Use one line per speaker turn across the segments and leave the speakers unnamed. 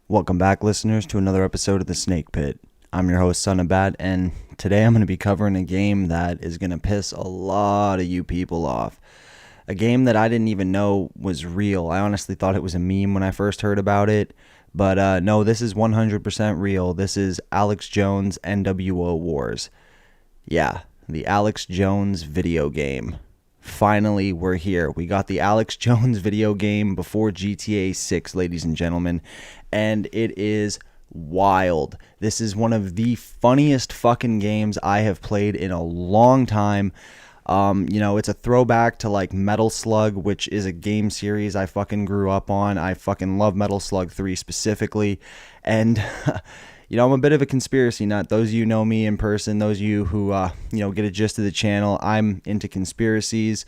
Welcome back, listeners, to another episode of The Snake Pit. I'm your host, Son of Bat, and today I'm going to be covering a game that is going to piss a lot of you people off. A game that I didn't even know was real. I honestly thought it was a meme when I first heard about it, but no, this is 100% real. This is Alex Jones NWO Wars. Yeah, the Alex Jones video game. Finally, we're here. We got the Alex Jones video game before GTA 6, ladies and gentlemen, and it is wild. This is one of the funniest fucking games I have played in a long time. It's a throwback to like Metal Slug, which is a game series I fucking grew up on. I fucking love Metal Slug 3 specifically. And, I'm a bit of a conspiracy nut. Those of you know me in person, those of you who, get a gist of the channel, I'm into conspiracies.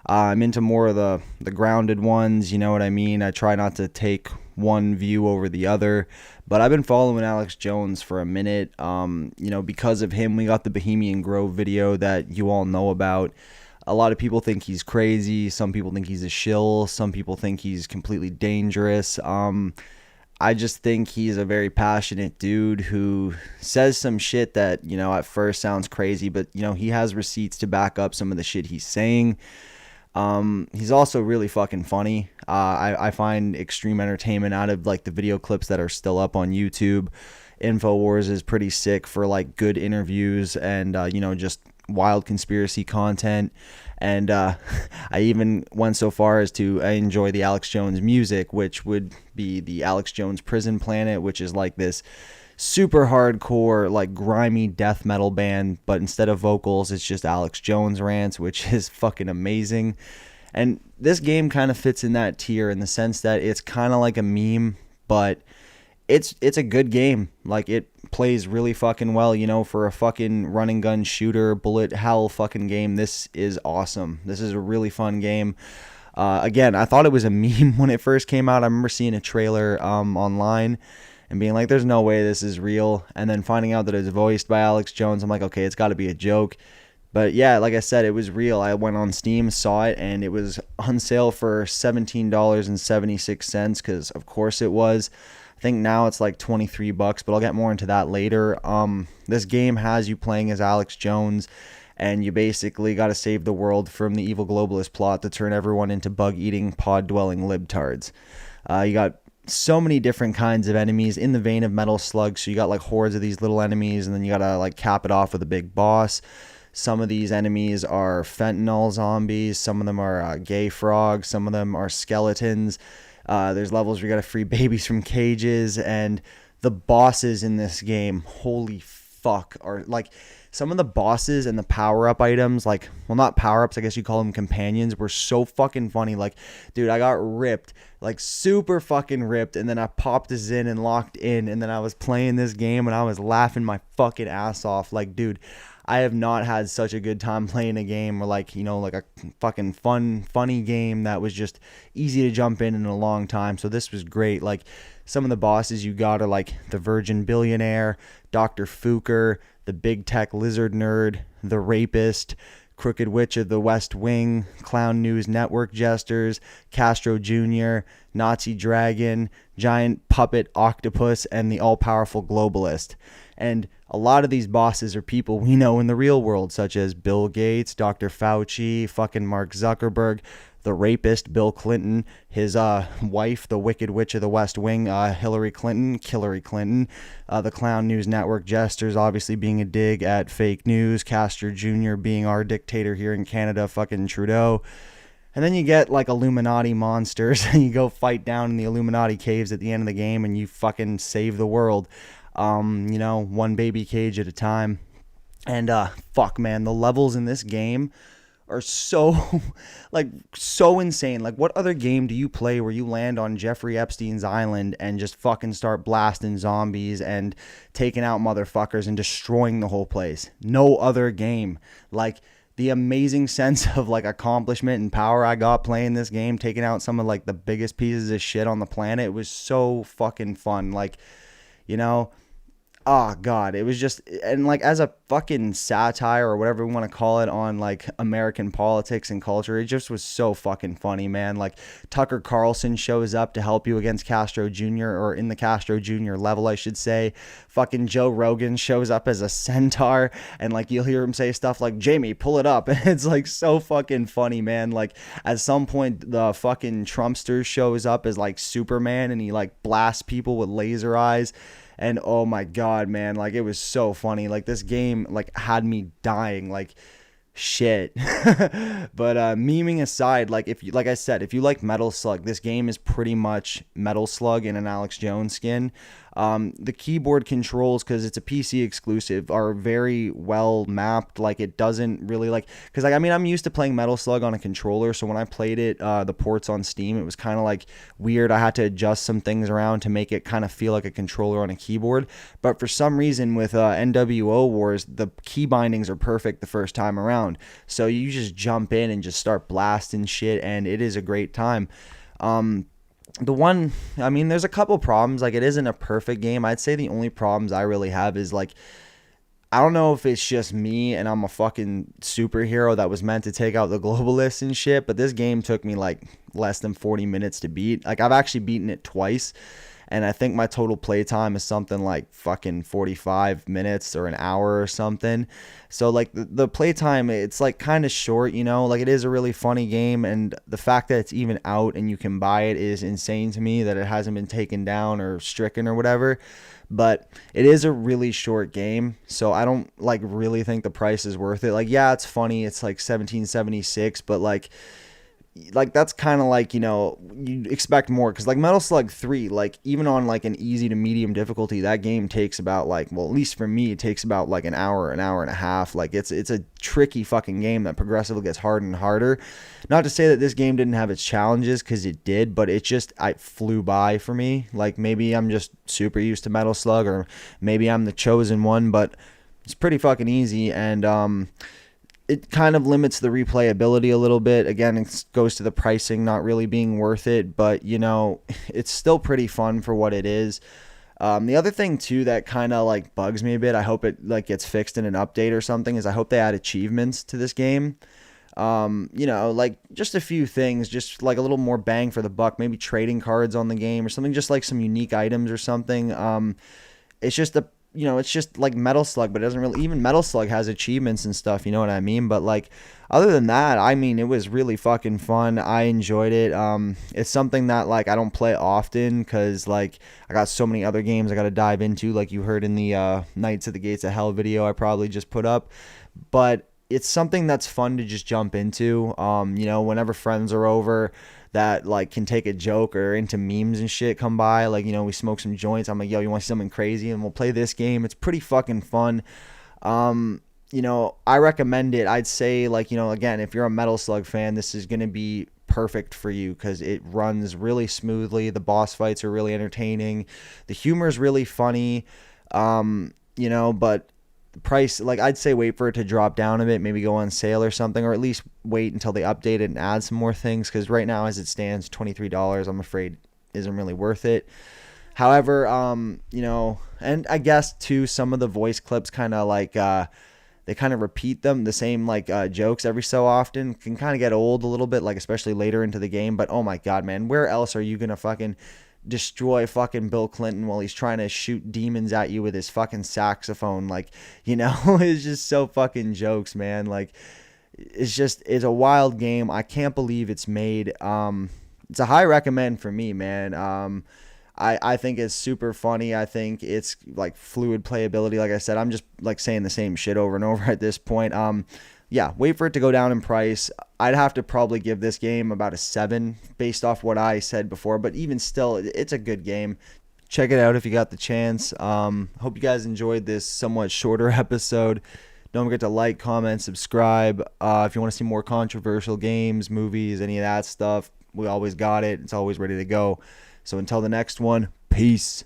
I'm into more of the grounded ones, you know what I mean? I try not to take one view over the other, but I've been following Alex Jones for a minute. Because of him, we got the Bohemian Grove video that you all know about. A lot of people think he's crazy. Some people think he's a shill. Some people think he's completely dangerous. I just think he's a very passionate dude who says some shit that, at first sounds crazy, but, he has receipts to back up some of the shit he's saying. He's also really fucking funny. I find extreme entertainment out of like the video clips that are still up on YouTube. InfoWars is pretty sick for like good interviews and, just wild conspiracy content. And I even went so far as to enjoy the Alex Jones music, which would be the Alex Jones Prison Planet, which is like this super hardcore, like grimy death metal band, but instead of vocals, it's just Alex Jones rants, which is fucking amazing. And this game kind of fits in that tier in the sense that it's kind of like a meme, but it's a good game. Like, it plays really fucking well, for a fucking run and gun shooter, bullet hell fucking game. This is awesome. This is a really fun game. Again, I thought it was a meme when it first came out. I remember seeing a trailer online and being like, there's no way this is real. And then finding out that it's voiced by Alex Jones, I'm like, okay, it's got to be a joke. But yeah, like I said, it was real. I went on Steam, saw it, and it was on sale for $17.76 because, of course, it was. I think now it's like $23, but I'll get more into that later. This game has you playing as Alex Jones, and you basically got to save the world from the evil globalist plot to turn everyone into bug-eating, pod-dwelling libtards. You got so many different kinds of enemies in the vein of Metal Slug, so you got like hordes of these little enemies, and then you got to like cap it off with a big boss. Some of these enemies are fentanyl zombies, some of them are gay frogs, some of them are skeletons. There's levels where you gotta free babies from cages, and the bosses in this game, holy fuck, are like some of the bosses and the power-up items, like, well, not power-ups, I guess you call them companions, were so fucking funny. Like, dude, I got ripped, like super fucking ripped, and then I popped this in and locked in, and then I was playing this game and I was laughing my fucking ass off. Like, dude, I have not had such a good time playing a game, or like, like a fucking funny game that was just easy to jump in a long time. So this was great. Like, some of the bosses you got are like the Virgin Billionaire, Dr. Fooker, the Big Tech Lizard Nerd, the Rapist, Crooked Witch of the West Wing, Clown News Network Jesters, Castro Jr., Nazi Dragon, Giant Puppet Octopus, and the all-powerful Globalist. And a lot of these bosses are people we know in the real world, such as Bill Gates, Dr. Fauci, fucking Mark Zuckerberg, the rapist Bill Clinton, his wife, the Wicked Witch of the West Wing, Hillary Clinton, the Clown News Network Jesters, obviously being a dig at fake news, Castro Jr. being our dictator here in Canada, fucking Trudeau. And then you get like Illuminati monsters, and you go fight down in the Illuminati caves at the end of the game, and you fucking save the world. One baby cage at a time. And fuck, man, the levels in this game are so so insane. Like, what other game do you play where you land on Jeffrey Epstein's island and just fucking start blasting zombies and taking out motherfuckers and destroying the whole place? No other game. Like, the amazing sense of like accomplishment and power I got playing this game, taking out some of like the biggest pieces of shit on the planet, was so fucking fun. Like, Oh god, it was just, and like as a fucking satire or whatever we want to call it on like American politics and culture, it just was so fucking funny, man. Like Tucker Carlson shows up to help you against Castro Jr., or in the Castro Jr. level, I should say. Fucking Joe Rogan shows up as a centaur, and like you'll hear him say stuff like, Jamie, pull it up. And it's like so fucking funny, man. Like at some point the fucking Trumpster shows up as like Superman, and he like blasts people with laser eyes. And oh my god, man, like it was so funny. Like this game like had me dying like shit. But memeing aside, like if you, like I said, if you like Metal Slug, this game is pretty much Metal Slug in an Alex Jones skin. The keyboard controls, because it's a PC exclusive, are very well mapped. Like it doesn't really like, because like I mean I'm used to playing Metal Slug on a controller, so when I played it, the ports on Steam, it was kind of like weird. I had to adjust some things around to make it kind of feel like a controller on a keyboard. But for some reason with NWO Wars, the key bindings are perfect the first time around, so you just jump in and just start blasting shit, and it is a great time. The one, I mean, there's a couple problems. Like, it isn't a perfect game. I'd say the only problems I really have is, like, I don't know if it's just me and I'm a fucking superhero that was meant to take out the globalists and shit, but this game took me, like, less than 40 minutes to beat. Like, I've actually beaten it twice, and I think my total playtime is something like fucking 45 minutes or an hour or something. So like the playtime, it's like kind of short, you know. Like it is a really funny game, and the fact that it's even out and you can buy it is insane to me, that it hasn't been taken down or stricken or whatever. But it is a really short game, so I don't like really think the price is worth it. Like yeah, it's funny, it's like 1776, but like that's kind of like, you know, you expect more, because like Metal Slug 3, like even on like an easy to medium difficulty, that game takes about like, well, at least for me, it takes about like an hour and a half. Like it's a tricky fucking game that progressively gets harder and harder. Not to say that this game didn't have its challenges, because it did, but it just, I flew by for me. Like maybe I'm just super used to Metal Slug, or maybe I'm the chosen one, but it's pretty fucking easy. And it kind of limits the replayability a little bit. Again, it goes to the pricing not really being worth it, but you know, it's still pretty fun for what it is. The other thing too that kind of like bugs me a bit, I hope it like gets fixed in an update or something, is I hope they add achievements to this game. You know, like just a few things, just like a little more bang for the buck, maybe trading cards on the game or something, just like some unique items or something. It's just a, you know, it's just like Metal Slug, but it doesn't really, even Metal Slug has achievements and stuff, you know what I mean? But like, other than that, I mean, it was really fucking fun. I enjoyed it. It's something that like I don't play often, because like I got so many other games I got to dive into, like you heard in the Knights of the Gates of Hell video I probably just put up. But it's something that's fun to just jump into. You know, whenever friends are over that like can take a joke or into memes and shit come by, like, you know, we smoke some joints, I'm like, yo, you want to see something crazy? And we'll play this game. It's pretty fucking fun. You know, I recommend it. I'd say, like, you know, again, if you're a Metal Slug fan, this is going to be perfect for you, because it runs really smoothly. The boss fights are really entertaining. The humor is really funny. You know, but the price, like, I'd say wait for it to drop down a bit, maybe go on sale or something, or at least wait until they update it and add some more things, because right now as it stands, $23, I'm afraid isn't really worth it. However, you know, and I guess too, some of the voice clips kind of like they kind of repeat the same like jokes every so often, can kind of get old a little bit, like especially later into the game. But oh my god, man, where else are you gonna fucking destroy fucking Bill Clinton while he's trying to shoot demons at you with his fucking saxophone? Like, you know, it's just so fucking jokes, man. Like, it's a wild game. I can't believe it's made. It's a high recommend for me, man. I think it's super funny. I think it's like fluid playability. Like I said, I'm just like saying the same shit over and over at this point. Yeah, wait for it to go down in price. I'd have to probably give this game about a 7 based off what I said before, but even still, it's a good game. Check it out if you got the chance. Hope you guys enjoyed this somewhat shorter episode. Don't forget to like, comment, subscribe. If you want to see more controversial games, movies, any of that stuff, we always got it. It's always ready to go. So until the next one, peace.